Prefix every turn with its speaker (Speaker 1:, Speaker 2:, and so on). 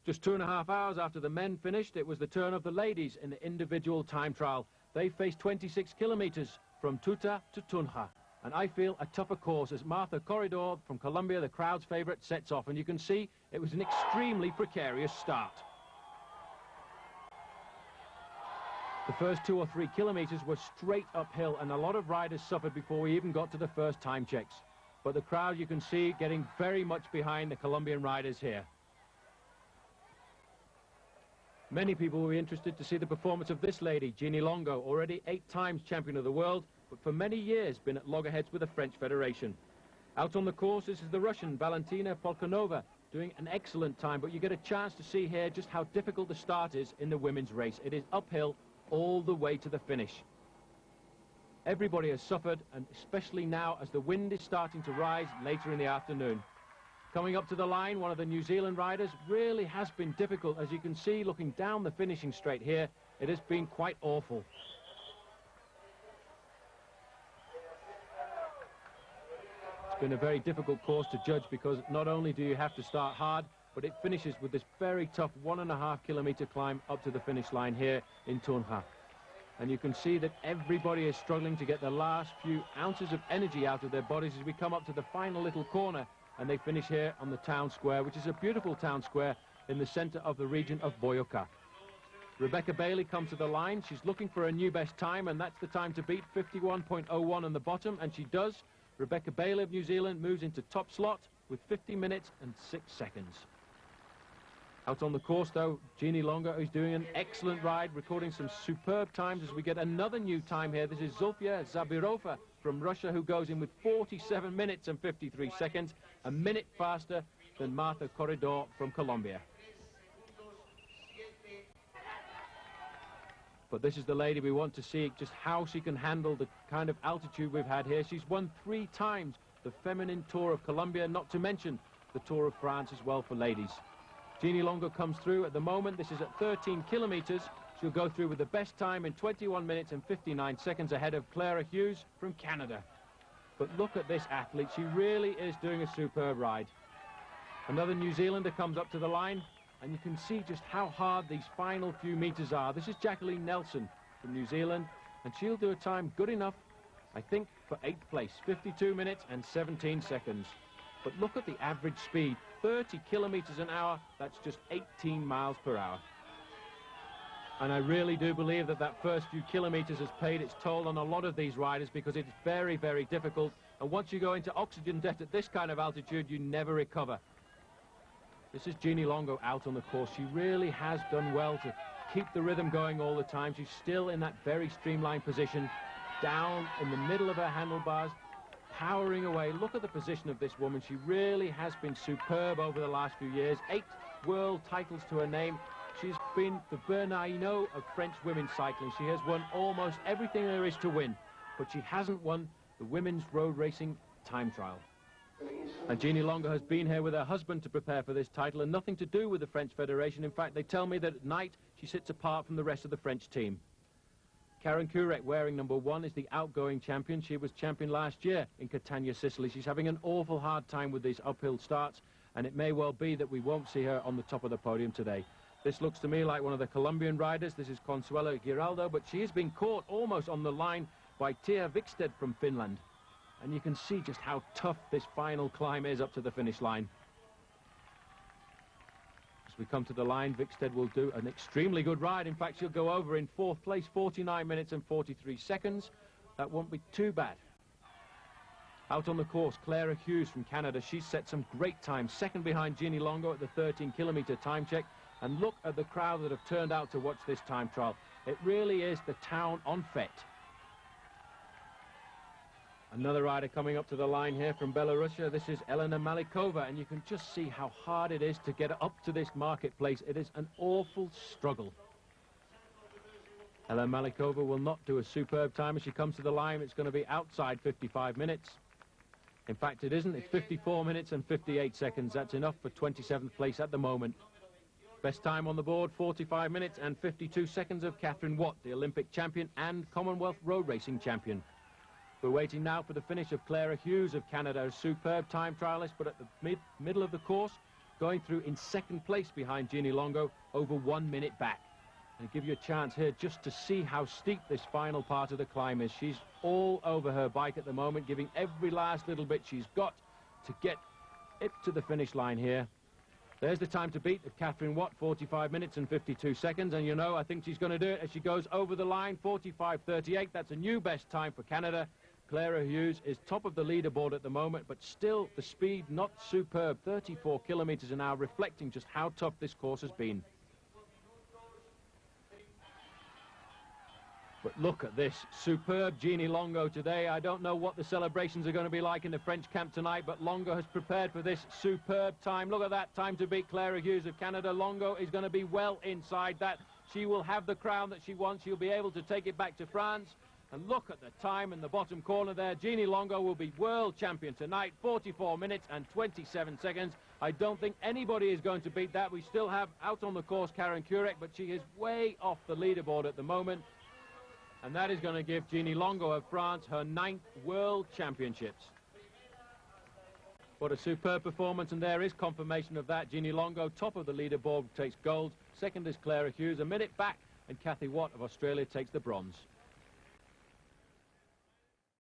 Speaker 1: Just 2.5 hours after the men finished, it was the turn of the ladies in the individual time trial. They faced 26 kilometers from Tuta to Tunja. And I feel a tougher course as Martha Corredor from Colombia, the crowd's favourite, sets off. And you can see it was an extremely precarious start. The first 2 or 3 kilometers were straight uphill, and a lot of riders suffered before we even got to the first time checks. But the crowd, you can see, getting very much behind the Colombian riders here. Many people will be interested to see the performance of this lady, Jeannie Longo, already 8 times champion of the world, but for many years been at loggerheads with the French Federation. Out on the course, this is the Russian Valentina Polkanova, doing an excellent time, but you get a chance to see here just how difficult the start is in the women's race. It is uphill all the way to the finish. Everybody has suffered, and especially now as the wind is starting to rise later in the afternoon. Coming up to the line, one of the New Zealand riders really has been difficult. As you can see, looking down the finishing straight here, it has been quite awful. It's been a very difficult course to judge because not only do you have to start hard, but it finishes with this very tough 1.5 kilometer climb up to the finish line here in Tunja. And you can see that everybody is struggling to get the last few ounces of energy out of their bodies as we come up to the final little corner, and they finish here on the town square, which is a beautiful town square in the center of the region of Boyacá. Rebecca Bailey comes to the line. She's looking for a new best time, and that's the time to beat, 51.01 on the bottom, and she does. Rebecca Bailey of New Zealand moves into top slot with 50 minutes and 6 seconds. Out on the course, though, Jeannie Longo is doing an excellent ride, recording some superb times as we get another new time here. This is Zulfia Zabirova from Russia, who goes in with 47 minutes and 53 seconds, a minute faster than Martha Corredor from Colombia. But this is the lady we want to see, just how she can handle the kind of altitude we've had here. She's won 3 times the feminine Tour of Colombia, not to mention the Tour of France as well for ladies. Jeannie Longo comes through at the moment. This is at 13 kilometers. She'll go through with the best time in 21 minutes and 59 seconds ahead of Clara Hughes from Canada. But look at this athlete. She really is doing a superb ride. Another New Zealander comes up to the line, and you can see just how hard these final few meters are. This is Jacqueline Nelson from New Zealand, and she'll do a time good enough, I think, for 8th place, 52 minutes and 17 seconds. But look at the average speed, 30 kilometers an hour, that's just 18 miles per hour. And I really do believe that that first few kilometers has paid its toll on a lot of these riders, because it's very, very difficult. And once you go into oxygen debt at this kind of altitude, you never recover. This is Jeannie Longo out on the course. She really has done well to keep the rhythm going all the time. She's still in that very streamlined position, down in the middle of her handlebars, powering away. Look at the position of this woman. She really has been superb over the last few years. 8 world titles to her name. She's been the Bernard Hinault of French women's cycling. She has won almost everything there is to win, but she hasn't won the women's road racing time trial. And Jeannie Longo has been here with her husband to prepare for this title, and nothing to do with the French Federation. In fact, they tell me that at night she sits apart from the rest of the French team. Karen Kurek, wearing number 1, is the outgoing champion. She was champion last year in Catania, Sicily. She's having an awful hard time with these uphill starts, and it may well be that we won't see her on the top of the podium today. This looks to me like one of the Colombian riders. This is Consuelo Giraldo, but she has been caught almost on the line by Tia Vikstedt from Finland. And you can see just how tough this final climb is up to the finish line. As we come to the line, Vikstedt will do an extremely good ride. In fact, she'll go over in 4th place, 49 minutes and 43 seconds. That won't be too bad. Out on the course, Clara Hughes from Canada. She's set some great times, second behind Jeannie Longo at the 13-kilometer time check. And look at the crowd that have turned out to watch this time trial. It really is the town on fête. Another rider coming up to the line here from Belarusia. This is Elena Malikova, and you can just see how hard it is to get up to this marketplace. It is an awful struggle. Elena Malikova will not do a superb time as she comes to the line. It's going to be outside 55 minutes. In fact, it isn't. It's 54 minutes and 58 seconds. That's enough for 27th place at the moment. Best time on the board, 45 minutes and 52 seconds of Catherine Watt, the Olympic champion and Commonwealth road racing champion. We're waiting now for the finish of Clara Hughes of Canada, a superb time trialist, but at the middle of the course, going through in second place behind Jeannie Longo, over 1 minute back. And give you a chance here just to see how steep this final part of the climb is. She's all over her bike at the moment, giving every last little bit she's got to get it to the finish line here. There's the time to beat of Catherine Watt, 45 minutes and 52 seconds. And, you know, I think she's going to do it as she goes over the line, 45.38. That's a new best time for Canada. Clara Hughes is top of the leaderboard at the moment, but still the speed not superb, 34 kilometers an hour, reflecting just how tough this course has been. But look at this, superb Jeannie Longo today. I don't know what the celebrations are going to be like in the French camp tonight, but Longo has prepared for this superb time. Look at that time to beat Clara Hughes of Canada. Longo is going to be well inside that. She will have the crown that she wants. She'll be able to take it back to France. And look at the time in the bottom corner there. Jeannie Longo will be world champion tonight, 44 minutes and 27 seconds. I don't think anybody is going to beat that. We still have out on the course Karen Kurek, but she is way off the leaderboard at the moment. And that is going to give Jeannie Longo of France her 9th World Championships. What a superb performance, and there is confirmation of that. Jeannie Longo, top of the leaderboard, takes gold. Second is Clara Hughes, a minute back, and Cathy Watt of Australia takes the bronze.